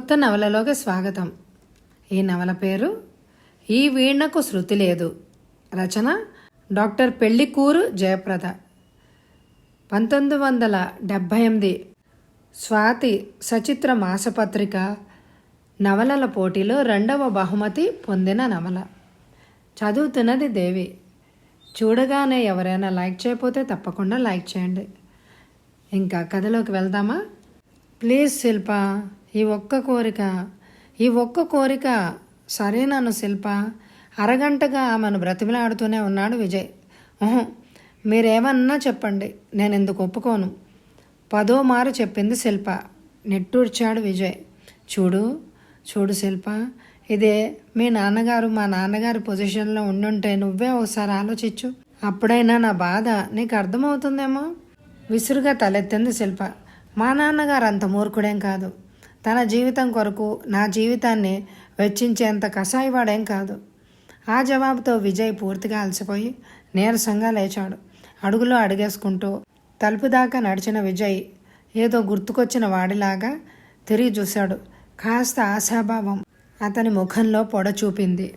కొత్త నవలలోకి స్వాగతం. ఈ నవల పేరు ఈ వీణకు శృతి లేదు. రచన డాక్టర్ పెళ్లికూరు జయప్రద. 1978 స్వాతి సచిత్ర మాసపత్రిక నవలల పోటీలో 2వ బహుమతి పొందిన నవల. చదువుతున్నది దేవి. చూడగానే ఎవరైనా లైక్ చేయకపోతే తప్పకుండా లైక్ చేయండి. ఇంకా కథలోకి వెళ్దామా? ప్లీజ్ శిల్ప, ఈ ఒక్క కోరిక సరేనాను శిల్ప. అరగంటగా ఆమెను బ్రతిమలాడుతూనే ఉన్నాడు విజయ్. మీరేమన్నా చెప్పండి, నేను ఎందుకు ఒప్పుకోను. 10వ మారు చెప్పింది శిల్ప. నిట్టూర్చాడు విజయ్. చూడు శిల్ప, ఇదే మీ నాన్నగారు మా నాన్నగారి పొజిషన్లో ఉండుంటే నువ్వే ఒకసారి ఆలోచించు. అప్పుడైనా నా బాధ నీకు అర్థమవుతుందేమో. విసురుగా తలెత్తింది శిల్ప. మా నాన్నగారు అంత మూర్ఖుడేం కాదు. తన జీవితం కొరకు నా జీవితాన్ని వెచ్చించేంత కసాయివాడేం కాదు. ఆ జవాబుతో విజయ్ పూర్తిగా అలసిపోయి నీరసంగా లేచాడు. అడుగులో అడుగేసుకుంటూ తలుపు దాకా నడిచిన విజయ్ ఏదో గుర్తుకొచ్చిన వాడిలాగా తిరిగి చూశాడు. కాస్త ఆశాభావం అతని ముఖంలో పొడ చూపింది.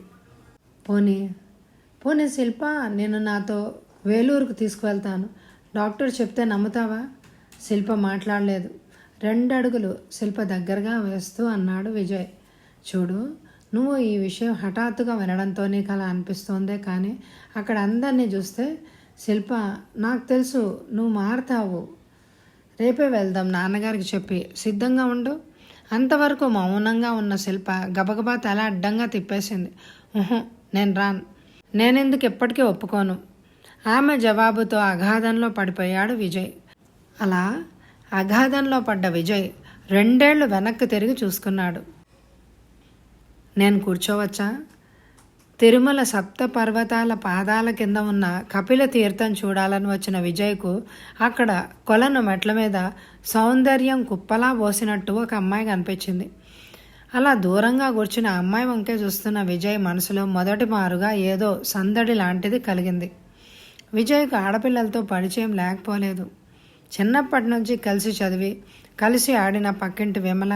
పోనీ శిల్ప, నేను నాతో వేలూరుకు తీసుకువెళ్తాను. డాక్టర్ చెప్తే నమ్ముతావా? శిల్ప మాట్లాడలేదు. 2 అడుగులు శిల్ప దగ్గరగా వేస్తూ అన్నాడు విజయ్. చూడు, నువ్వు ఈ విషయం హఠాత్తుగా వినడంతో నీకు అలా అనిపిస్తోందే, కానీ అక్కడ అందరినీ చూస్తే శిల్ప, నాకు తెలుసు నువ్వు మారుతావు. రేపే వెళ్దాం నాన్నగారికి చెప్పి సిద్ధంగా ఉండు. అంతవరకు మౌనంగా ఉన్న శిల్ప గబగబా తల అడ్డంగా తిప్పేసింది. నేను రాను. నేనెందుకు ఎప్పటికీ ఒప్పుకోను. ఆమె జవాబుతో అగాధంలో పడిపోయాడు విజయ్. అలా అగాధంలో పడ్డ విజయ్ 2 ఏళ్లు వెనక్కి తిరిగి చూసుకున్నాడు. నేను కూర్చోవచ్చా? తిరుమల 7 పర్వతాల పాదాల కింద ఉన్న కపిల తీర్థం చూడాలని వచ్చిన విజయ్కు అక్కడ కొలను మెట్ల మీద సౌందర్యం కుప్పలా పోసినట్టు ఒక అమ్మాయి కనిపించింది. అలా దూరంగా కూర్చుని ఆ అమ్మాయి వంకే చూస్తున్న విజయ్ మనసులో మొదటి మారుగా ఏదో సందడి లాంటిది కలిగింది. విజయ్కు ఆడపిల్లలతో పరిచయం లేకపోలేదు. చిన్నప్పటి నుంచి కలిసి చదివి కలిసి ఆడిన పక్కింటి విమల,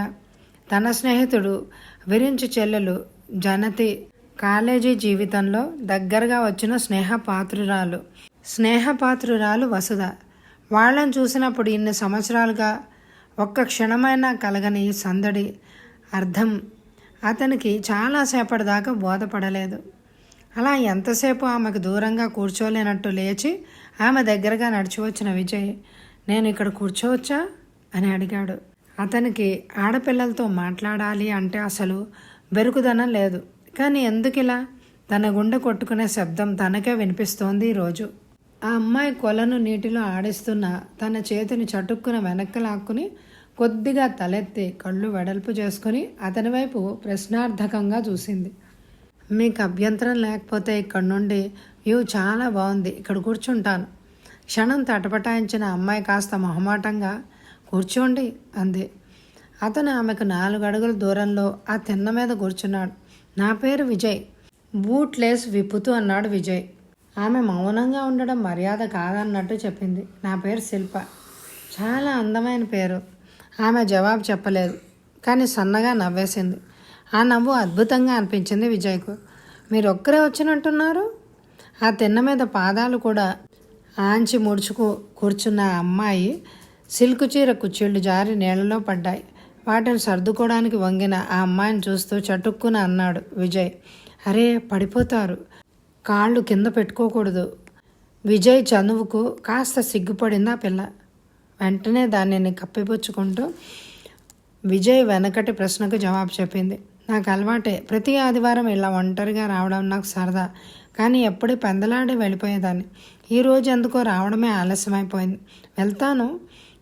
తన స్నేహితుడు విరించి చెల్లెలు జనతి, కాలేజీ జీవితంలో దగ్గరగా వచ్చిన స్నేహపాత్రురాలు వసుధ. వాళ్ళని చూసినప్పుడు ఇన్ని సంవత్సరాలుగా ఒక్క క్షణమైనా కలగని ఈ సందడి అర్థం అతనికి చాలాసేపటి దాకా బోధపడలేదు. అలా ఎంతసేపు ఆమెకు దూరంగా కూర్చోలేనట్టు లేచి ఆమె దగ్గరగా నడిచి వచ్చిన విజయ్, నేను ఇక్కడ కూర్చోవచ్చా అని అడిగాడు. అతనికి ఆడపిల్లలతో మాట్లాడాలి అంటే అసలు బెరుకుదనం లేదు. కానీ ఎందుకిలా? తన గుండె కొట్టుకునే శబ్దం తనకే వినిపిస్తోంది ఈరోజు. ఆ అమ్మాయి కొలను నీటిలో ఆడిస్తున్న తన చేతిని చటుక్కున వెనక్కి లాక్కుని కొద్దిగా తలెత్తి కళ్ళు వెడల్పు చేసుకుని అతని వైపు ప్రశ్నార్థకంగా చూసింది. మీకు అభ్యంతరం లేకపోతే ఇక్కడి నుండి వ్యూ చాలా బాగుంది, ఇక్కడ కూర్చుంటాను. క్షణం తటపటాయించిన అమ్మాయి కాస్త మొహమాటంగా కూర్చోండి అంది. అతను ఆమెకు 4 అడుగుల దూరంలో ఆ తిన్న మీద కూర్చున్నాడు. నా పేరు విజయ్. బూట్లేస్ విప్పుతూ అన్నాడు విజయ్. ఆమె మౌనంగా ఉండడం మర్యాద కాదన్నట్టు చెప్పింది. నా పేరు శిల్ప. చాలా అందమైన పేరు. ఆమె జవాబు చెప్పలేదు, కానీ సన్నగా నవ్వేసింది. ఆ నవ్వు అద్భుతంగా అనిపించింది విజయ్కు. మీరు ఒక్కరే వచ్చినట్టున్నారు. ఆ తిన్న మీద పాదాలు కూడా ఆంచి ముడుచుకు కూర్చున్న ఆ అమ్మాయి సిల్కు చీర కుచ్చిళ్ళు జారి నీళ్లలో పడ్డాయి. వాటిని సర్దుకోవడానికి వంగిన ఆ అమ్మాయిని చూస్తూ చటుక్కున అన్నాడు విజయ్. అరే, పడిపోతారు, కాళ్ళు కింద పెట్టుకోకూడదు. విజయ్ చనువుకు కాస్త సిగ్గుపడింది ఆ పిల్ల. వెంటనే దానిని కప్పిపుచ్చుకుంటూ విజయ్ వెనకటి ప్రశ్నకు జవాబు చెప్పింది. నాకు అలవాటే. ప్రతి ఆదివారం ఇలా ఒంటరిగా రావడం నాకు సరదా. కానీ ఎప్పుడు పెందలాడి వెళ్ళిపోయేదాన్ని. ఈరోజు ఎందుకో రావడమే ఆలస్యమైపోయింది. వెళ్తాను.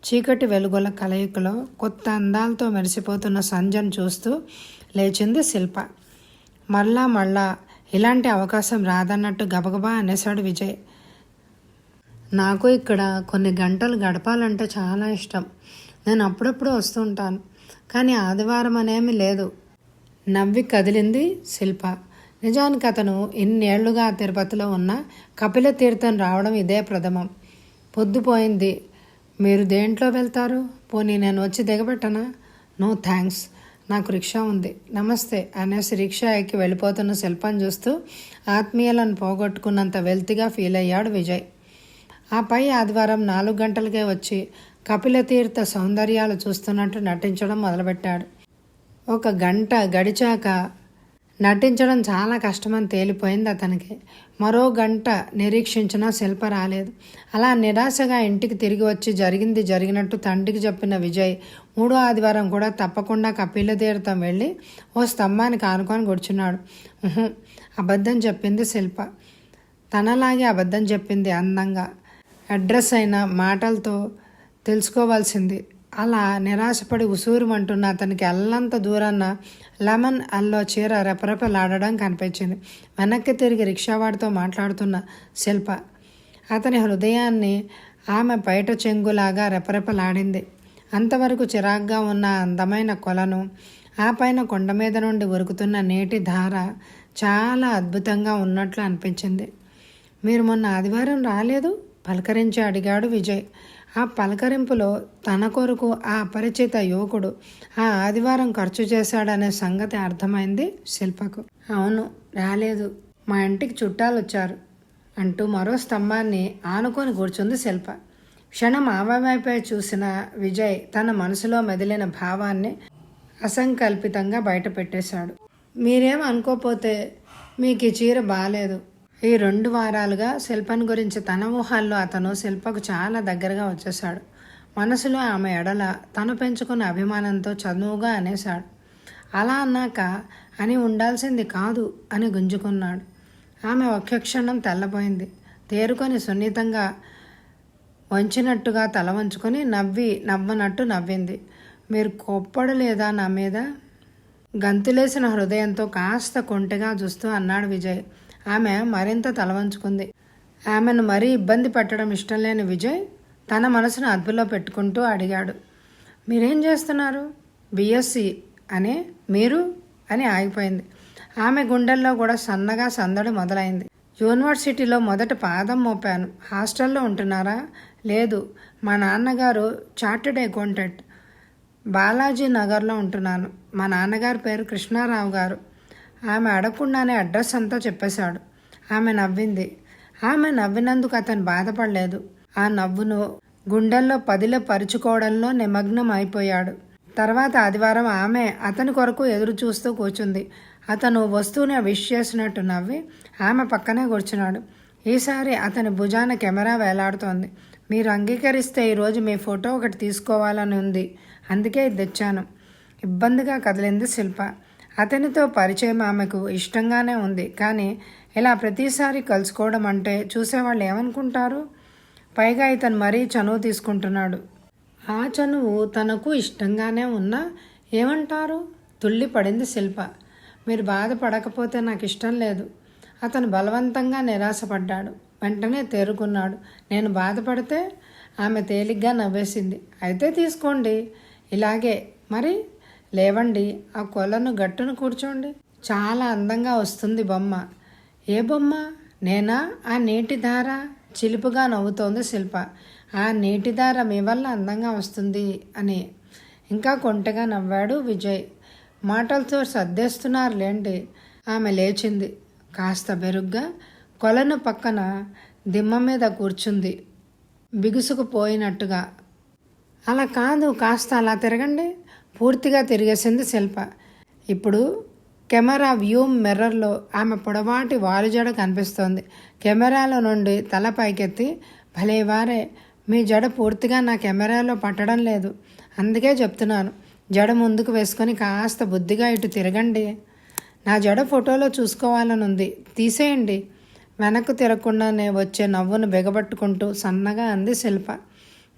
చీకటి వెలుగుల కలయికలో కొత్త అందాలతో మెరిసిపోతున్న సంజను చూస్తూ లేచింది శిల్ప. మళ్ళా ఇలాంటి అవకాశం రాదన్నట్టు గబగబా అనేశాడు విజయ్. నాకు ఇక్కడ కొన్ని గంటలు గడపాలంటే చాలా ఇష్టం. నేను అప్పుడప్పుడు వస్తుంటాను, కానీ ఆదివారం అనేమి లేదు. నవ్వి కదిలింది శిల్ప. నిజానికి అతను ఇన్నేళ్లుగా తిరుపతిలో ఉన్న కపిల తీర్థం రావడం ఇదే ప్రథమం. పొద్దుపోయింది. మీరు దేంట్లో వెళ్తారు? పోనీ నేను వచ్చి దిగబెట్టనా? No thanks. నాకు రిక్షా ఉంది, నమస్తే అనేసి రిక్షా ఎక్కి వెళ్ళిపోతున్న శిల్పను చూస్తూ ఆత్మీయులను పోగొట్టుకున్నంత వెల్తిగా ఫీల్ అయ్యాడు విజయ్. ఆ పై ఆదివారం 4 గంటలకే వచ్చి కపిలతీర్థ సౌందర్యాలు చూస్తున్నట్టు నటించడం మొదలుపెట్టాడు. 1 గంట గడిచాక నటించడం చాలా కష్టమని తేలిపోయింది అతనికి. మరో గంట నిరీక్షించినా శిల్ప రాలేదు. అలా నిరాశగా ఇంటికి తిరిగి వచ్చి జరిగింది జరిగినట్టు తండ్రికి చెప్పిన విజయ్ 3వ ఆదివారం కూడా తప్పకుండా కపిలతీర్థం వెళ్ళి ఓ స్తంభానికి ఆనుకొని కూర్చున్నాడు. అబద్ధం చెప్పింది శిల్ప. తనలాగే అబద్ధం చెప్పింది అందంగా. అడ్రస్ అయిన మాటలతో తెలుసుకోవాల్సింది. అలా నిరాశపడి ఉసూరుమంటున్న అతనికి అల్లంత దూరాన్న లెమన్ అల్లో చీర రెపరెపలాడడం కనిపించింది. వెనక్కి తిరిగి రిక్షావాడితో మాట్లాడుతున్న శిల్ప అతని హృదయాన్ని ఆమె బయట చెంగులాగా రెపరెపలాడింది. అంతవరకు చిరాగ్గా ఉన్న అందమైన కొలను, ఆ పైన కొండ మీద నుండి ఉరుకుతున్న నీటి ధార చాలా అద్భుతంగా ఉన్నట్లు అనిపించింది. మీరు మొన్న ఆదివారం రాలేదు? పలకరించి అడిగాడు విజయ్. ఆ పలకరింపులో తన కొరకు ఆ అపరిచిత యువకుడు ఆ ఆదివారం ఖర్చు చేశాడనే సంగతి అర్థమైంది శిల్పకు. అవును, రాలేదు, మా ఇంటికి చుట్టాలు వచ్చారు అంటూ మరో స్తంభాన్ని ఆనుకొని కూర్చుంది శిల్ప. క్షణం ఆమె వైపే చూసిన విజయ్ తన మనసులో మెదిలిన భావాన్ని అసంకల్పితంగా బయట పెట్టేశాడు. మీరేం అనుకోపోతే మీకు ఈ చీర బాలేదు. ఈ 2 వారాలుగా శిల్పను గురించి తన ఊహల్లో అతను శిల్పకు చాలా దగ్గరగా వచ్చేశాడు. మనసులో ఆమె ఎడల తను పెంచుకున్న అభిమానంతో చనువుగా అనేశాడు. అలా అన్నాక అని ఉండాల్సింది కాదు అని గుంజుకున్నాడు. ఆమె ఒక్క క్షణం తెల్లబోయింది. తేరుకొని సున్నితంగా వంచినట్టుగా తల వంచుకొని నవ్వనట్టు నవ్వింది. మీరు కోప్పడలేదా నా మీద? గంతులేసిన హృదయంతో కాస్త కొంటెగా చూస్తూ అన్నాడు విజయ్. ఆమె మరింత తలవంచుకుంది. ఆమెను మరీ ఇబ్బంది పెట్టడం ఇష్టం లేని విజయ్ తన మనసును అదుపులో పెట్టుకుంటూ అడిగాడు. మీరేం చేస్తున్నారు? బిఎస్సి అనే మీరు అని ఆగిపోయింది. ఆమె గుండెల్లో కూడా సన్నగా సందడి మొదలైంది. యూనివర్సిటీలో మొదట పాదం మోపాను. హాస్టల్లో ఉంటున్నారా? లేదు, మా నాన్నగారు చార్టెడ్ అకౌంటెంట్, బాలాజీ నగర్లో ఉంటున్నాను. మా నాన్నగారి పేరు కృష్ణారావు గారు. ఆమె అడగకుండానే అడ్రస్ అంతా చెప్పేశాడు. ఆమె నవ్వింది. ఆమె నవ్వినందుకు అతను బాధపడలేదు. ఆ నవ్వును గుండెల్లో పరుచుకోవడంలో నిమగ్నం అయిపోయాడు. తర్వాత ఆదివారం ఆమె అతని కొరకు ఎదురు చూస్తూ కూర్చుంది. అతను వస్తూనే విష్ చేసినట్టు నవ్వి ఆమె పక్కనే కూర్చున్నాడు. ఈసారి అతని భుజాన కెమెరా వేలాడుతోంది. మీరు అంగీకరిస్తే ఈరోజు మీ ఫోటో ఒకటి తీసుకోవాలని ఉంది, అందుకే ఇది తెచ్చాను. ఇబ్బందిగా కదిలింది శిల్ప. అతనితో పరిచయం ఆమెకు ఇష్టంగానే ఉంది, కానీ ఇలా ప్రతిసారి కలుసుకోవడం అంటే చూసేవాళ్ళు ఏమనుకుంటారు? పైగా ఇతను మరీ చనువు తీసుకుంటున్నాడు. ఆ చనువు తనకు ఇష్టంగానే ఉన్నా ఏమంటారు? తుళ్ళి పడింది శిల్ప. మీరు బాధపడకపోతే నాకు ఇష్టం లేదు. అతను బలవంతంగా నిరాశపడ్డాడు. వెంటనే తేరుకున్నాడు. నేను బాధపడితే? ఆమె తేలిగ్గా నవ్వేసింది. అయితే తీసుకోండి. ఇలాగే మరి లేవండి, ఆ కొలను గట్టును కూర్చోండి. చాలా అందంగా వస్తుంది బొమ్మ. ఏ బొమ్మ? నేనా? ఆ నీటి ధార? చిలుపుగా నవ్వుతోంది శిల్ప. ఆ నీటి ధార మీ వల్ల అందంగా వస్తుంది అని ఇంకా కొంటెగా నవ్వాడు విజయ్. మాటలతో సర్దేస్తున్నారులేండి. ఆమె లేచింది. కాస్త బెరుగ్గా కొలను పక్కన దిమ్మ మీద కూర్చుంది బిగుసుకుపోయినట్టుగా. అలా కాదు, కాస్త అలా తిరగండి. పూర్తిగా తిరిగేసింది శిల్ప. ఇప్పుడు కెమెరా వ్యూ మిర్రర్లో ఆమె పొడవాటి వాలుజడ కనిపిస్తోంది. కెమెరాలో నుండి తల పైకెత్తి, భలేవారే, మీ జడ పూర్తిగా నా కెమెరాలో పట్టడం లేదు, అందుకే చెప్తున్నాను. జడ ముందుకు వేసుకొని కాస్త బుద్ధిగా ఇటు తిరగండి. నా జడ ఫోటోలో చూసుకోవాలని ఉంది, తీసేయండి. వెనక్కు తిరగకుండానే వచ్చే నవ్వును బిగబట్టుకుంటూ సన్నగా అంది శిల్ప.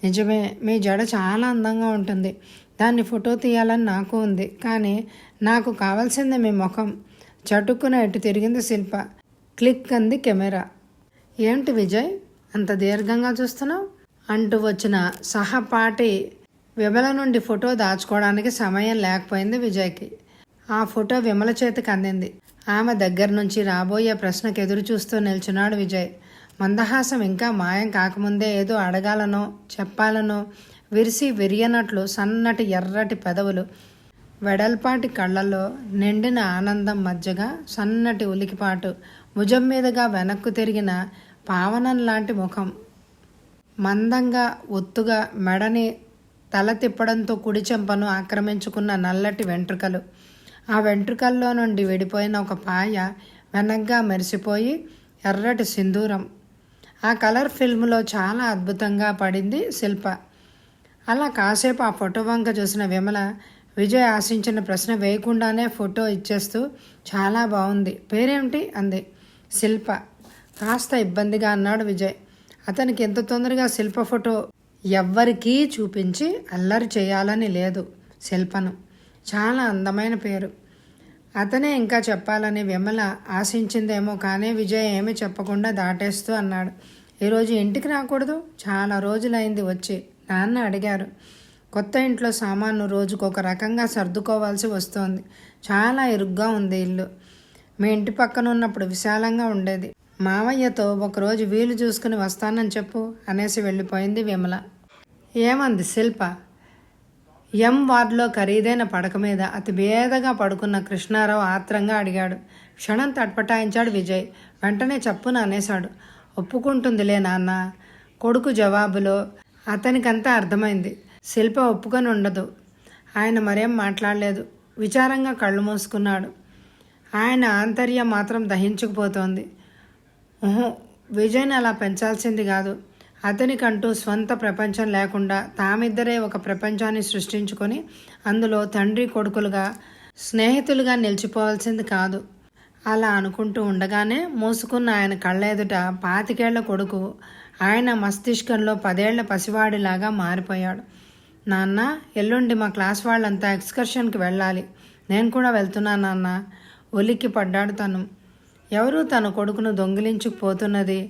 నిజమే, మీ జడ చాలా అందంగా ఉంటుంది. దాన్ని ఫోటో తీయాలని నాకు ఉంది, కానీ నాకు కావాల్సింది మీ ముఖం. చటుక్కున ఇటు తిరిగింది శిల్ప. క్లిక్ అంది కెమెరా. ఏంటి విజయ్, అంత దీర్ఘంగా చూస్తున్నావు అంటూ వచ్చిన సహపాఠి విమల నుండి ఫోటో దాచుకోవడానికి సమయం లేకపోయింది విజయ్కి. ఆ ఫోటో విమల చేతికి అందింది. ఆమె దగ్గర నుంచి రాబోయే ప్రశ్నకు ఎదురు చూస్తూ నిల్చున్నాడు విజయ్. మందహాసం ఇంకా మాయం కాకముందే ఏదో అడగాలనో చెప్పాలనో విరిసి విరియనట్లు సన్నటి ఎర్రటి పెదవులు వెడల్పాటి కళ్ళల్లో నిండిన ఆనందం మధ్యగా సన్నటి ఉలికిపాటు, భుజం మీదుగా వెనక్కు తిరిగిన పావనం లాంటి ముఖం, మందంగా ఒత్తుగా మెడని తల తిప్పడంతో కుడి చెంపను ఆక్రమించుకున్న నల్లటి వెంట్రుకలు, ఆ వెంట్రుకల్లో నుండి విడిపోయిన ఒక పాయ వెనగ్గా మెరిసిపోయి ఎర్రటి సింధూరం. ఆ కలర్ ఫిల్మ్లో చాలా అద్భుతంగా పడింది శిల్ప. అలా కాసేపు ఆ ఫోటో వంక చూసిన విమల విజయ్ ఆశించిన ప్రశ్న వేయకుండానే ఫోటో ఇచ్చేస్తూ చాలా బాగుంది, పేరేమిటి అంది. శిల్ప. కాస్త ఇబ్బందిగా అన్నాడు విజయ్. అతనికి ఎంత తొందరగా శిల్ప ఫోటో ఎవ్వరికీ చూపించి అల్లరి చేయాలని లేదు. శిల్పను చాలా అందమైన పేరు. అతనే ఇంకా చెప్పాలని విమల ఆశించిందేమో, కానీ విజయ్ ఏమీ చెప్పకుండా దాటేస్తూ అన్నాడు. ఈరోజు ఇంటికి రాకూడదు? చాలా రోజులైంది వచ్చి, నాన్న అడిగారు. కొత్త ఇంట్లో సామాను రోజుకొక రకంగా సర్దుకోవాల్సి వస్తోంది. చాలా ఇరుగ్గా ఉంది ఇల్లు. మీ ఇంటి పక్కన ఉన్నప్పుడు విశాలంగా ఉండేది. మావయ్యతో ఒకరోజు వీలు చూసుకుని వస్తానని చెప్పు అనేసి వెళ్ళిపోయింది విమల. ఏమంది శిల్ప? ఎం వార్డులో ఖరీదైన పడక మీద అతి భేదగా పడుకున్న కృష్ణారావు ఆత్రంగా అడిగాడు. క్షణం తట్పటాయించాడు విజయ్. వెంటనే చప్పున అనేశాడు. ఒప్పుకుంటుందిలే నాన్న. కొడుకు జవాబులో అతనికంతా అర్థమైంది. శిల్ప ఒప్పుకొని ఉండదు. ఆయన మరేం మాట్లాడలేదు. విచారంగా కళ్ళు మూసుకున్నాడు. ఆయన ఆంతర్యం మాత్రం దహించుకుపోతోంది. విజయ్ని అలా పెంచాల్సింది కాదు. అతనికంటూ స్వంత ప్రపంచం లేకుండా తామిద్దరే ఒక ప్రపంచాన్ని సృష్టించుకొని అందులో తండ్రి కొడుకులుగా స్నేహితులుగా నిలిచిపోవాల్సింది కాదు. అలా అనుకుంటూ ఉండగానే మూసుకున్న ఆయన కళ్ళెదుట 25 ఏళ్ల కొడుకు ఆయన మస్తిష్కంలో 10 ఏళ్ల పసివాడిలాగా మారిపోయాడు. నాన్న, ఎల్లుండి మా క్లాస్ వాళ్ళంతా ఎక్స్కర్షన్కి వెళ్ళాలి. నేను కూడా వెళ్తున్నాను నాన్న. ఉలిక్కి పడ్డాడు తను. ఎవరు తన కొడుకును దొంగిలించుకుపోతున్నది?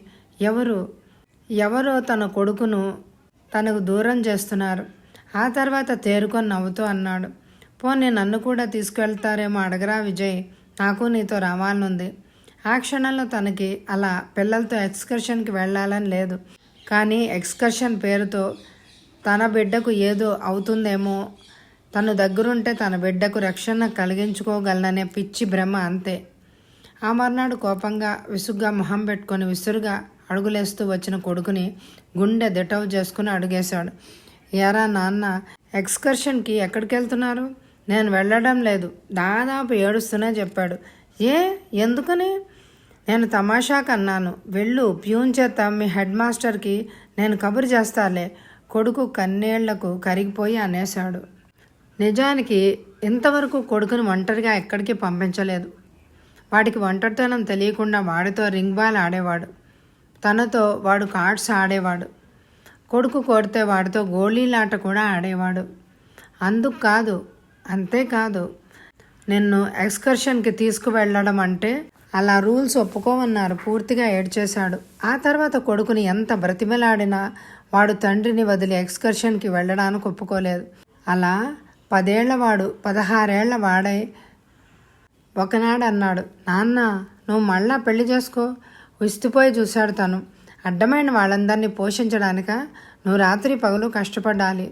ఎవరో తన కొడుకును తనకు దూరం చేస్తున్నారు. ఆ తర్వాత తేరుకొని నవ్వుతూ అన్నాడు. పోనీ నన్ను కూడా తీసుకువెళ్తారేమో అడగరా విజయ్, నాకు నీతో రావాలనుంది. ఆ క్షణంలో తనకి అలా పిల్లలతో ఎక్స్కర్షన్కి వెళ్ళాలని లేదు. కానీ ఎక్స్కర్షన్ పేరుతో తన బిడ్డకు ఏదో అవుతుందేమో, తను దగ్గరుంటే తన బిడ్డకు రక్షణ కలిగించుకోగలననే పిచ్చి భ్రమ, అంతే. ఆ మర్నాడు కోపంగా విసుగ్గా మొహం పెట్టుకొని విసురుగా అడుగులేస్తూ వచ్చిన కొడుకుని గుండె దిటవు చేసుకుని అడుగేశాడు. ఎరా నాన్న, ఎక్స్కర్షన్కి ఎక్కడికి వెళ్తున్నారు? నేను వెళ్ళడం లేదు, దాదాపు ఏడుస్తూనే చెప్పాడు. ఎందుకని? నేను తమాషాకు అన్నాను. వెళ్ళు, ప్యూన్ చేత మీ హెడ్ మాస్టర్కి నేను కబురు చేస్తాలే. కొడుకు కన్నేళ్లకు కరిగిపోయి అనేశాడు. నిజానికి ఇంతవరకు కొడుకును ఒంటరిగా ఎక్కడికి పంపించలేదు. వాడికి ఒంటరితనం తెలియకుండా వాడితో రింగ్ బాల్ ఆడేవాడు. తనతో వాడు కార్డ్స్ ఆడేవాడు. కొడుకు కోరితే వాడితో గోళీలాట కూడా ఆడేవాడు. అందుకు కాదు, అంతేకాదు, నిన్ను ఎక్స్కర్షన్కి తీసుకువెళ్ళడం అంటే అలా రూల్స్ ఒప్పుకోమన్నారు. పూర్తిగా ఏడ్చేశాడు. ఆ తర్వాత కొడుకుని ఎంత బ్రతిమలాడినా వాడు తండ్రిని వదిలి ఎక్స్కర్షన్కి వెళ్ళడానికి ఒప్పుకోలేదు. అలా 10 ఏళ్ల వాడు 16 ఏళ్ల వాడై ఒకనాడు అన్నాడు, నాన్న నువ్వు మళ్ళా పెళ్లి చేసుకో. విస్తుపోయి చూశాడు తను. అడ్డమైన వాళ్ళందరినీ పోషించడానిక నువ్వు రాత్రి పగలు కష్టపడాలి.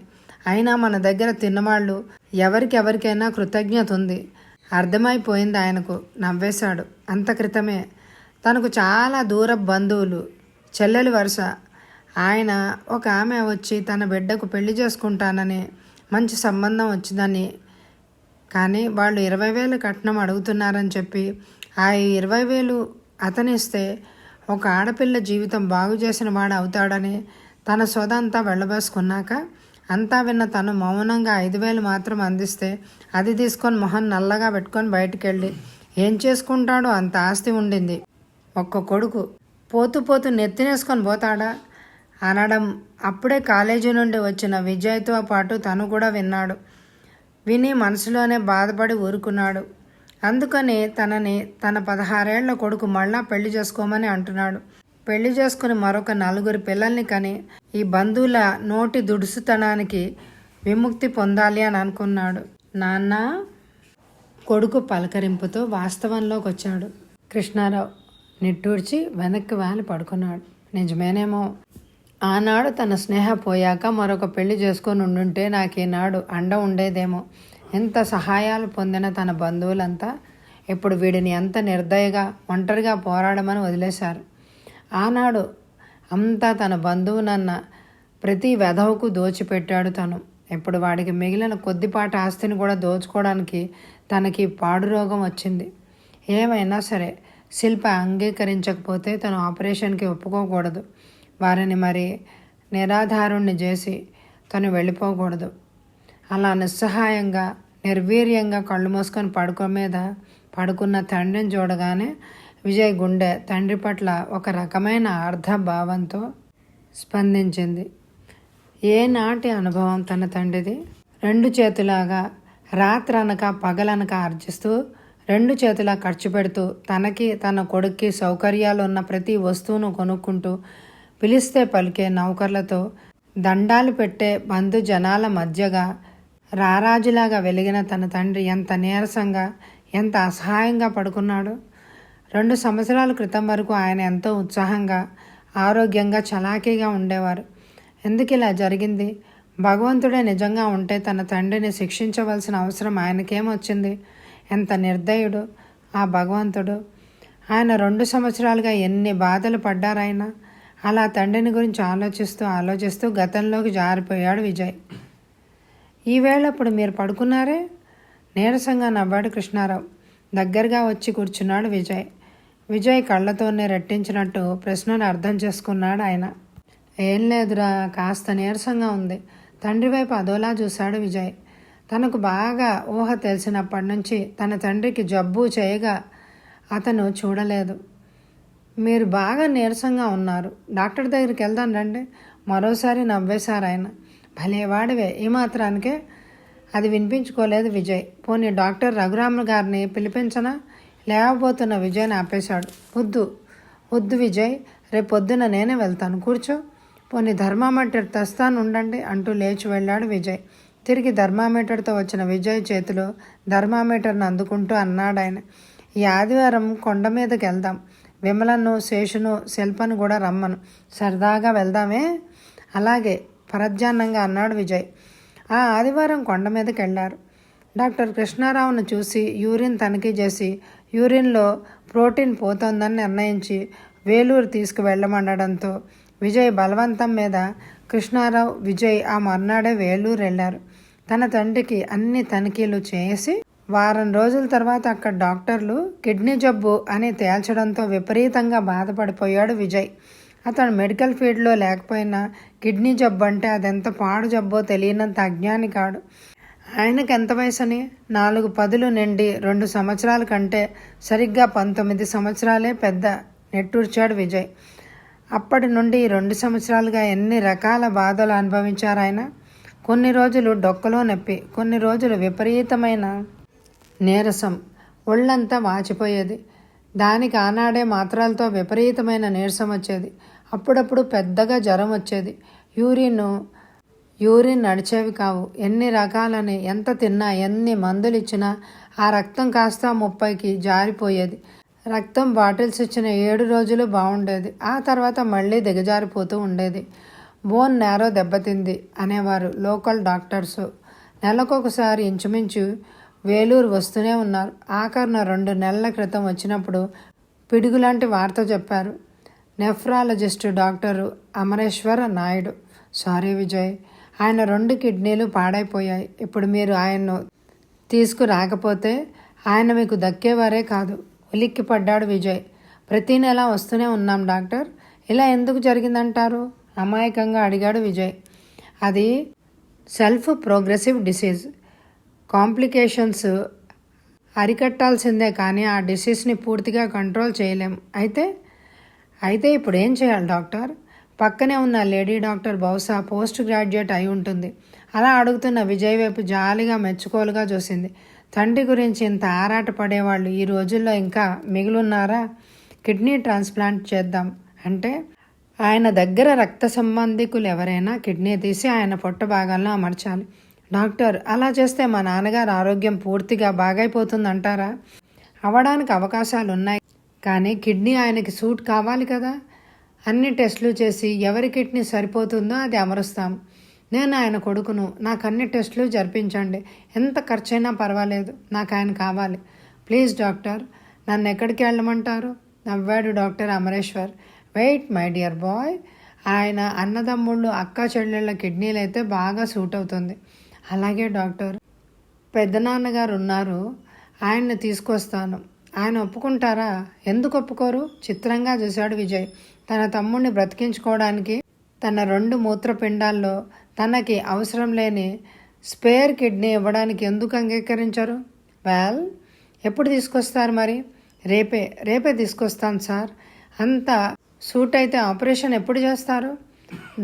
అయినా మన దగ్గర తిన్నవాళ్ళు ఎవరికెవరికైనా కృతజ్ఞత ఉంది. అర్థమైపోయింది ఆయనకు. నవ్వేశాడు. అంత క్రితమే తనకు చాలా దూర బంధువులు, చెల్లెలి వరుస ఆయన ఒక ఆమె వచ్చి తన బిడ్డకు పెళ్లి చేసుకుంటానని మంచి సంబంధం వచ్చిందని, కానీ వాళ్ళు 20,000 కట్నం అడుగుతున్నారని చెప్పి ఆ 20,000 అతనిస్తే ఒక ఆడపిల్ల జీవితం బాగు చేసిన వాడు అవుతాడని తన సొదంతా వెళ్ళబోసుకున్నాక అంతా విన్న తను మౌనంగా 5,000 మాత్రం అందిస్తే అది తీసుకొని మొహం నల్లగా పెట్టుకొని బయటికెళ్ళి ఏం చేసుకుంటాడో అంత ఆస్తి ఉండింది. ఒక్క కొడుకు పోతూ పోతూ నెత్తినేసుకొని పోతాడా అనడం అప్పుడే కాలేజీ నుండి వచ్చిన విజయ్తో పాటు తను కూడా విన్నాడు. విని మనసులోనే బాధపడి ఊరుకున్నాడు. అందుకని తనని తన 16 ఏళ్ల కొడుకు మళ్ళా పెళ్లి చేసుకోమని అంటున్నాడు. పెళ్లి చేసుకుని మరొక 4 పిల్లల్ని కని ఈ బంధువుల నోటి దుడుసుతనానికి విముక్తి పొందాలి అని అనుకున్నాడు. నాన్న, కొడుకు పలకరింపుతో వాస్తవంలోకి వచ్చాడు. కృష్ణారావు నిట్టూర్చి వెనక్కి వాలి పడుకున్నాడు. నిజమేనేమో, ఆనాడు తన స్నేహ పోయాక మరొక పెళ్లి చేసుకొని ఉండుంటే నాకు ఈనాడు అండ ఉండేదేమో. ఎంత సహాయాలు పొందిన తన బంధువులంతా ఇప్పుడు వీడిని ఎంత నిర్దయగా ఒంటరిగా పోరాడమని వదిలేశారు. ఆనాడు అంతా తన బంధువునన్న ప్రతి వెధవకు దోచిపెట్టాడు తను. ఇప్పుడు వాడికి మిగిలిన కొద్దిపాటి ఆస్తిని కూడా దోచుకోవడానికి తనకి పాడు రోగం వచ్చింది. ఏమైనా సరే శిల్ప అంగీకరించకపోతే తను ఆపరేషన్కి ఒప్పుకోకూడదు. వారిని మరి నిరాధారుణ్ణి చేసి తను వెళ్ళిపోకూడదు. అలా నిస్సహాయంగా నిర్వీర్యంగా కళ్ళు మూసుకొని మీద పడుకున్న తండ్రిని చూడగానే విజయ్ గుండె తండ్రి పట్ల ఒక రకమైన అర్ధభావంతో స్పందించింది. ఏనాటి అనుభవం తన తండ్రిది. 2 చేతులాగా రాత్రనక పగలనక ఆర్జిస్తూ 2 చేతులా ఖర్చు పెడుతూ తనకి తన కొడుక్కి సౌకర్యాలు ఉన్న ప్రతి వస్తువును కొనుక్కుంటూ పిలిస్తే పలికే నౌకర్లతో దండాలు పెట్టే బంధు జనాల మధ్యగా రారాజులాగా వెలిగిన తన తండ్రి ఎంత నీరసంగా ఎంత అసహాయంగా పడుకున్నాడు. 2 సంవత్సరాల క్రితం వరకు ఆయన ఎంతో ఉత్సాహంగా ఆరోగ్యంగా చలాకీగా ఉండేవారు. ఎందుకు ఇలా జరిగింది? భగవంతుడే నిజంగా ఉంటే తన తండ్రిని శిక్షించవలసిన అవసరం ఆయనకేమొచ్చింది? ఎంత నిర్దయుడు ఆ భగవంతుడు. ఆయన 2 సంవత్సరాలుగా ఎన్ని బాధలు పడ్డారాయన. అలా తండ్రిని గురించి ఆలోచిస్తూ గతంలోకి జారిపోయాడు విజయ్. ఈవేళప్పుడు మీరు పడుకున్నారే? నీరసంగా నవ్వాడు కృష్ణారావు. దగ్గరగా వచ్చి కూర్చున్నాడు విజయ్ కళ్ళతోనే రెట్టించినట్టు ప్రశ్నను అర్థం చేసుకున్నాడు ఆయన. ఏం లేదురా, కాస్త నీరసంగా ఉంది. తండ్రి వైపు అదోలా చూశాడు విజయ్. తనకు బాగా ఊహ తెలిసినప్పటి నుంచి తన తండ్రికి జబ్బు చేయగా అతను చూడలేదు. మీరు బాగా నీరసంగా ఉన్నారు, డాక్టర్ దగ్గరికి వెళ్దాం రండి. మరోసారి నవ్వేశారు ఆయన. భలేవాడివే, ఈ మాత్రానికే అది వినిపించుకోలేదు విజయ్. పోనీ డాక్టర్ రఘురామ గారిని పిలిపించనా? లేవబోతున్న విజయ్ని ఆపేశాడు. వద్దు విజయ్, రేపు పొద్దున నేనే వెళ్తాను, కూర్చో. పోనీ థర్మామీటర్ తెస్తాను ఉండండి అంటూ లేచి వెళ్ళాడు విజయ్. తిరిగి థర్మామీటర్తో వచ్చిన విజయ్ చేతిలో థర్మామీటర్ను అందుకుంటూ అన్నాడు ఆయన. ఈ ఆదివారం కొండ మీదకి వెళ్దాం. విమలను, శేషును, శిల్పను కూడా రమ్మను. సరదాగా వెళ్దామే? అలాగే పరధ్యాన్నంగా అన్నాడు విజయ్. ఆ ఆదివారం కొండ మీదకి వెళ్ళారు. డాక్టర్ కృష్ణారావును చూసి యూరిన్ తనిఖీ చేసి యూరిన్లో ప్రోటీన్ పోతోందని నిర్ణయించి వేలూరు తీసుకువెళ్ళమనడంతో విజయ్ బలవంతం మీద కృష్ణారావు, విజయ్ ఆ మర్నాడే వేలూరు వెళ్ళారు. తన తండ్రికి అన్ని తనిఖీలు చేసి వారం రోజుల తర్వాత అక్కడ డాక్టర్లు కిడ్నీ జబ్బు అని తేల్చడంతో విపరీతంగా బాధపడిపోయాడు విజయ్. అతను మెడికల్ ఫీల్డ్లో లేకపోయినా కిడ్నీ జబ్బు అంటే అదెంత పాడు జబ్బో తెలియనంత అజ్ఞాని కాడు. ఆయనకు ఎంత వయసని? 4 పదులు నిండి 2 సంవత్సరాల కంటే సరిగ్గా 19 సంవత్సరాలే పెద్ద నెట్టూర్చాడు విజయ్. అప్పటి నుండి 2 సంవత్సరాలుగా ఎన్ని రకాల బాధలు అనుభవించారు ఆయన. కొన్ని రోజులు డొక్కలో నొప్పి, కొన్ని రోజులు విపరీతమైన నీరసం, ఒళ్ళంతా వాచిపోయేది. దానికి ఆనాడే మాత్రలతో విపరీతమైన నీరసం వచ్చేది. అప్పుడప్పుడు పెద్దగా జ్వరం వచ్చేది. యూరిన్ నడిచేవి కావు. ఎన్ని రకాలని ఎంత తిన్నా ఎన్ని మందులు ఇచ్చినా ఆ రక్తం కాస్త 30కి జారిపోయేది. రక్తం బాటిల్స్ ఇచ్చిన 7 రోజులు బాగుండేది. ఆ తర్వాత మళ్ళీ దిగజారిపోతూ ఉండేది. బోన్ నేరో దెబ్బతింది అనేవారు లోకల్ డాక్టర్స్. నెలకొకసారి ఇంచుమించు వేలూరు వస్తూనే ఉన్నారు. ఆఖరున 2 నెలల క్రితం వచ్చినప్పుడు పిడుగులాంటి వార్త చెప్పారు. Nephrologist doctor Amareswara Naidu. Sorry Vijay, ఆయన 2 కిడ్నీలు పాడైపోయాయి. ఇప్పుడు మీరు ఆయన్ను తీసుకురాకపోతే ఆయన మీకు దక్కేవారే కాదు. ఉలిక్కి పడ్డాడు విజయ్. ప్రతి నెల వస్తూనే ఉన్నాం డాక్టర్. ఇలా ఎందుకు జరిగిందంటారు? అమాయకంగా అడిగాడు విజయ్. అది సెల్ఫ్ ప్రోగ్రెసివ్ డిసీజ్. కాంప్లికేషన్స్ అరికట్టాల్సిందే కానీ ఆ డిసీజ్ని పూర్తిగా కంట్రోల్ చేయలేం. అయితే ఇప్పుడు ఏం చేయాలి డాక్టర్? పక్కనే ఉన్న లేడీ డాక్టర్ బహుశా పోస్ట్ గ్రాడ్యుయేట్ అయి ఉంటుంది. అలా అడుగుతున్న విజయ్ వైపు జాలిగా మెచ్చుకోలుగా చూసింది. తండ్రి గురించి ఇంత ఆరాట పడేవాళ్ళు ఈ రోజుల్లో ఇంకా మిగులున్నారా? కిడ్నీ ట్రాన్స్ప్లాంట్ చేద్దాం అంటే ఆయన దగ్గర రక్త సంబంధికులు ఎవరైనా కిడ్నీ తీసి ఆయన పొట్ట భాగాలను అమర్చాలి. డాక్టర్, అలా చేస్తే మా నాన్నగారు ఆరోగ్యం పూర్తిగా బాగైపోతుందంటారా? అవ్వడానికి అవకాశాలు ఉన్నాయి, కానీ కిడ్నీ ఆయనకి సూట్ కావాలి కదా. అన్ని టెస్టులు చేసి ఎవరి కిడ్నీ సరిపోతుందో అది అమరుస్తాం. నేను ఆయన కొడుకును, నాకు అన్ని టెస్టులు జరిపించండి, ఎంత ఖర్చైనా పర్వాలేదు, నాకు ఆయన కావాలి, ప్లీజ్ డాక్టర్, నన్ను ఎక్కడికి వెళ్ళమంటారు? నవ్వాడు doctor Amareshwar. Wait my dear boy, ఆయన అన్నదమ్ముళ్ళు అక్క చెల్లెళ్ళ కిడ్నీలు అయితే బాగా సూట్ అవుతుంది. అలాగే డాక్టర్, పెద్దనాన్నగారు ఉన్నారు, ఆయన్ని తీసుకొస్తాను, ఆయన ఒప్పుకుంటారా? ఎందుకు ఒప్పుకోరు? చిత్రంగా చూశాడు విజయ్. తన తమ్ముడిని బ్రతికించుకోవడానికి తన 2 మూత్రపిండాల్లో తనకి అవసరం లేని స్పేర్ కిడ్నీ ఇవ్వడానికి ఎందుకు అంగీకరించారు? వెల్, ఎప్పుడు తీసుకొస్తారు మరి? రేపే తీసుకొస్తాను సార్. అంత సూట్ అయితే ఆపరేషన్ ఎప్పుడు చేస్తారు?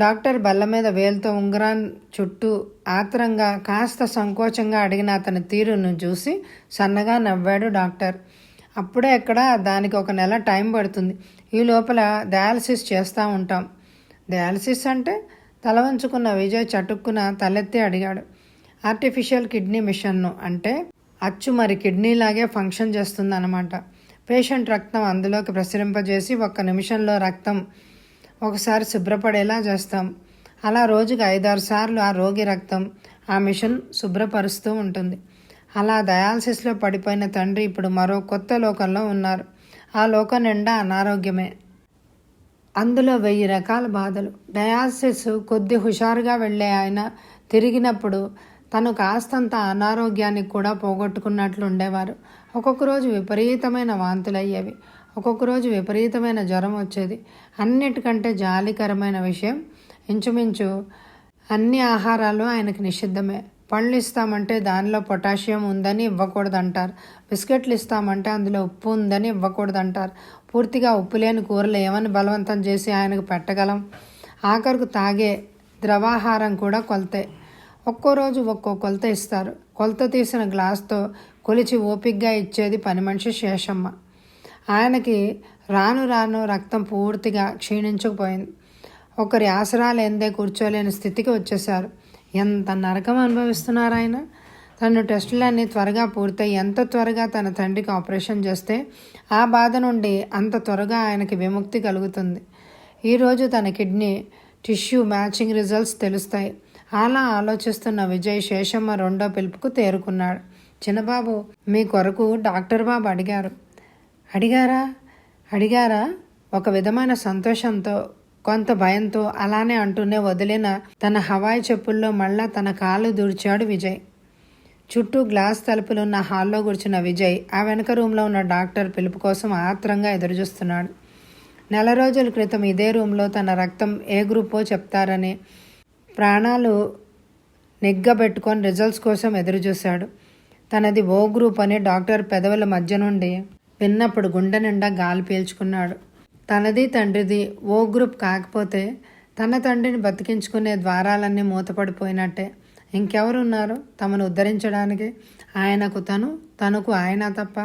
డాక్టర్ బల్ల మీద వేలుతో ఉంగరాన్ చుట్టూ ఆత్రంగా కాస్త సంకోచంగా అడిగిన అతని తీరును చూసి సన్నగా నవ్వాడు డాక్టర్. అప్పుడే ఎక్కడ, దానికి 1 నెల టైం పడుతుంది. ఈ లోపల డయాలసిస్ చేస్తూ ఉంటాం. డయాలసిస్ అంటే? తల వంచుకున్న విజయ్ చటుక్కున తలెత్తి అడిగాడు. ఆర్టిఫిషియల్ కిడ్నీ మిషన్ను. అంటే అచ్చు మరి కిడ్నీలాగే ఫంక్షన్ చేస్తుందన్నమాట. పేషెంట్ రక్తం అందులోకి ప్రసరింపజేసి 1 నిమిషంలో రక్తం ఒకసారి శుభ్రపడేలా చేస్తాం. అలా రోజుకి 5-6 సార్లు ఆ రోగి రక్తం ఆ మిషన్ శుభ్రపరుస్తూ ఉంటుంది. అలా డయాలసిస్లో పడిపోయిన తండ్రి ఇప్పుడు మరో కొత్త లోకంలో ఉన్నారు. ఆ లోకం నిండా అనారోగ్యమే, అందులో 1000 రకాల బాధలు. డయాలసిస్ కొద్ది హుషారుగా వెళ్ళే ఆయన తిరిగినప్పుడు తను కాస్తంత అనారోగ్యానికి కూడా పోగొట్టుకున్నట్లు ఉండేవారు. ఒక్కొక్క రోజు విపరీతమైన వాంతులయ్యేవి, ఒక్కొక్క రోజు విపరీతమైన జ్వరం వచ్చేది. అన్నిటికంటే జాలికరమైన విషయం, ఇంచుమించు అన్ని ఆహారాలు ఆయనకి నిషిద్ధమే. పళ్ళు ఇస్తామంటే దానిలో పొటాషియం ఉందని ఇవ్వకూడదంటారు. బిస్కెట్లు ఇస్తామంటే అందులో ఉప్పు ఉందని ఇవ్వకూడదంటారు. పూర్తిగా ఉప్పు లేని కూరలు ఏమని బలవంతం చేసి ఆయనకు పెట్టగలం? ఆఖరుకు తాగే ద్రవాహారం కూడా కొలతే. ఒక్కో రోజు ఒక్కో కొలత ఇస్తారు. కొలత తీసిన గ్లాస్తో కొలిచి ఓపిగ్గా ఇచ్చేది పని మనిషి శేషమ్మ. ఆయనకి రాను రాను రక్తం పూర్తిగా క్షీణించుకుపోయింది. ఒకరి ఆసరాలు ఎందే కూర్చోలేని స్థితికి వచ్చేశారు. ఎంత నరకం అనుభవిస్తున్నారు ఆయన. తన టెస్టులన్నీ త్వరగా పూర్తయి ఎంత త్వరగా తన తండ్రికి ఆపరేషన్ చేస్తే ఆ బాధ నుండి అంత త్వరగా ఆయనకి విముక్తి కలుగుతుంది. ఈరోజు తన కిడ్నీ టిష్యూ మ్యాచింగ్ రిజల్ట్స్ తెలుస్తాయి. అలా ఆలోచిస్తున్న విజయ్ శేషమ్మ 2వ పిలుపుకు తేరుకున్నాడు. చిన్నబాబు, మీ కొరకు డాక్టర్ బాబు అడిగారా? ఒక విధమైన సంతోషంతో, కొంత భయంతో అలానే అంటూనే వదిలిన తన హవాయి చెప్పుల్లో మళ్ళా తన కాళ్ళు దూర్చాడు విజయ్. చుట్టూ గ్లాస్ తలుపులున్న హాల్లో కూర్చున్న విజయ్ ఆ వెనక రూమ్లో ఉన్న డాక్టర్ పిలుపు కోసం ఆత్రంగా ఎదురుచూస్తున్నాడు. 4 రోజుల క్రితం ఇదే రూమ్లో తన రక్తం ఏ గ్రూపో చెప్తారని ప్రాణాలు నిగ్గబెట్టుకొని రిజల్ట్స్ కోసం ఎదురుచూశాడు. తనది ఓ గ్రూప్ అని డాక్టర్ పెదవుల మధ్య నుండి విన్నప్పుడు గుండె నిండా గాలి పీల్చుకున్నాడు. తనది తండ్రిది ఓ గ్రూప్ కాకపోతే తన తండ్రిని బతికించుకునే ద్వారాలన్నీ మూతపడిపోయినట్టే. ఇంకెవరున్నారు తమను ఉద్ధరించడానికి? ఆయనకు తనకు ఆయన తప్ప.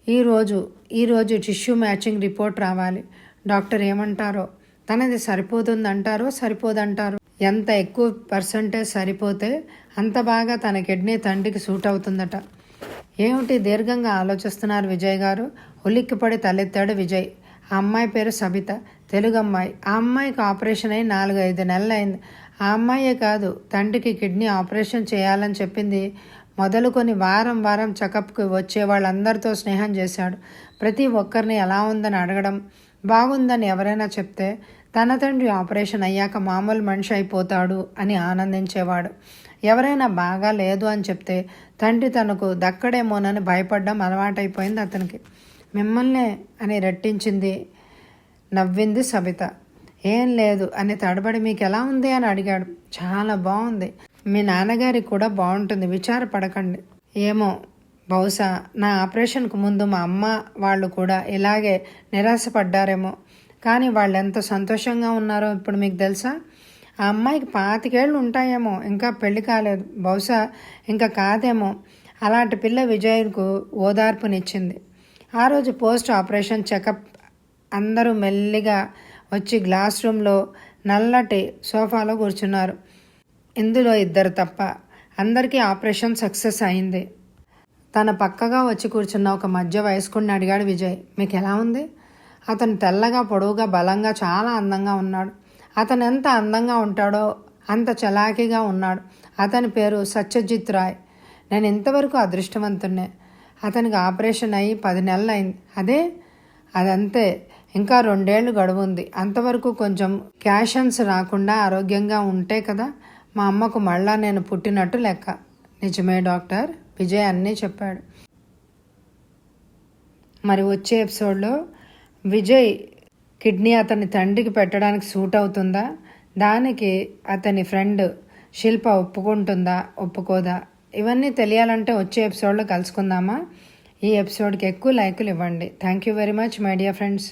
ఈరోజు టిష్యూ మ్యాచింగ్ రిపోర్ట్ రావాలి. డాక్టర్ ఏమంటారో. తనది సరిపోదంటారో. ఎంత ఎక్కువ పర్సంటేజ్ సరిపోతే అంత బాగా తన కిడ్నీ తండ్రికి సూట్ అవుతుందట. ఏమిటి దీర్ఘంగా ఆలోచిస్తున్నారు విజయ్ గారు? ఉలిక్కిపడి తలెత్తాడు విజయ్. ఆ అమ్మాయి పేరు సబిత, తెలుగు అమ్మాయి. ఆ అమ్మాయికి ఆపరేషన్ అయి 4-5 నెలలు అయింది. ఆ అమ్మాయే కాదు, తండ్రికి కిడ్నీ ఆపరేషన్ చేయాలని చెప్పింది మొదలుకొని వారం చెకప్కి వచ్చే వాళ్ళందరితో స్నేహం చేశాడు. ప్రతి ఒక్కరిని ఎలా ఉందని అడగడం, బాగుందని ఎవరైనా చెప్తే తన తండ్రి ఆపరేషన్ అయ్యాక మామూలు మనిషి అయిపోతాడు అని ఆనందించేవాడు. ఎవరైనా బాగా లేదు అని చెప్తే తండ్రి తనకు దక్కడేమోనని భయపడడం అలవాటైపోయింది అతనికి. మిమ్మల్నే అని రెట్టించింది, నవ్వింది సబిత. ఏం లేదు అని తడబడి మీకు ఎలా ఉంది అని అడిగాడు. చాలా బాగుంది, మీ నాన్నగారికి కూడా బాగుంటుంది, విచారపడకండి. ఏమో, బహుశా నా ఆపరేషన్కు ముందు మా అమ్మ వాళ్ళు కూడా ఇలాగే నిరాశపడ్డారేమో. కానీ వాళ్ళు ఎంత సంతోషంగా ఉన్నారో ఇప్పుడు మీకు తెలుసా? ఆ అమ్మాయికి 25 ఏళ్ళు ఉంటాయేమో, ఇంకా పెళ్లి కాలేదు, బహుశా ఇంకా కాదేమో. అలాంటి పిల్ల విజయ్కు ఓదార్పునిచ్చింది. ఆ రోజు పోస్ట్ ఆపరేషన్ చెకప్ అందరూ మెల్లిగా వచ్చి గ్లాస్ రూమ్లో నల్లటి సోఫాలో కూర్చున్నారు. ఇందులో 2 తప్ప అందరికీ ఆపరేషన్ సక్సెస్ అయింది. తన పక్కగా వచ్చి కూర్చున్న ఒక మధ్య వయస్కుడిని అడిగాడు విజయ్. మీకు ఎలా ఉంది? అతను తెల్లగా, పొడవుగా, బలంగా, చాలా అందంగా ఉన్నాడు. అతను ఎంత అందంగా ఉంటాడో అంత చలాకీగా ఉన్నాడు. అతని పేరు సత్యజిత్ రాయ్. నేను ఇంతవరకు అదృష్టవంతున్నే. అతనికి ఆపరేషన్ అయ్యి 10 నెలలు అయింది. అదంతే. ఇంకా 2 ఏళ్ళు గడువు ఉంది. అంతవరకు కొంచెం క్యాషన్స్ రాకుండా ఆరోగ్యంగా ఉంటే కదా మా అమ్మకు మళ్ళా నేను పుట్టినట్టు లెక్క. నిజమే డాక్టర్, విజయ్ అన్నీ చెప్పాడు. మరి వచ్చే ఎపిసోడ్లో విజయ్ కిడ్నీ అతని తండ్రికి పెట్టడానికి సూట్ అవుతుందా, దానికి అతని ఫ్రెండ్ శిల్ప ఒప్పుకుంటుందా ఒప్పుకోదా, ఇవన్నీ తెలియాలంటే వచ్చే ఎపిసోడ్లో కలుసుకుందామా. ఈ ఎపిసోడ్కి ఎక్కువ లైకులు ఇవ్వండి. Thank you very much my dear friends.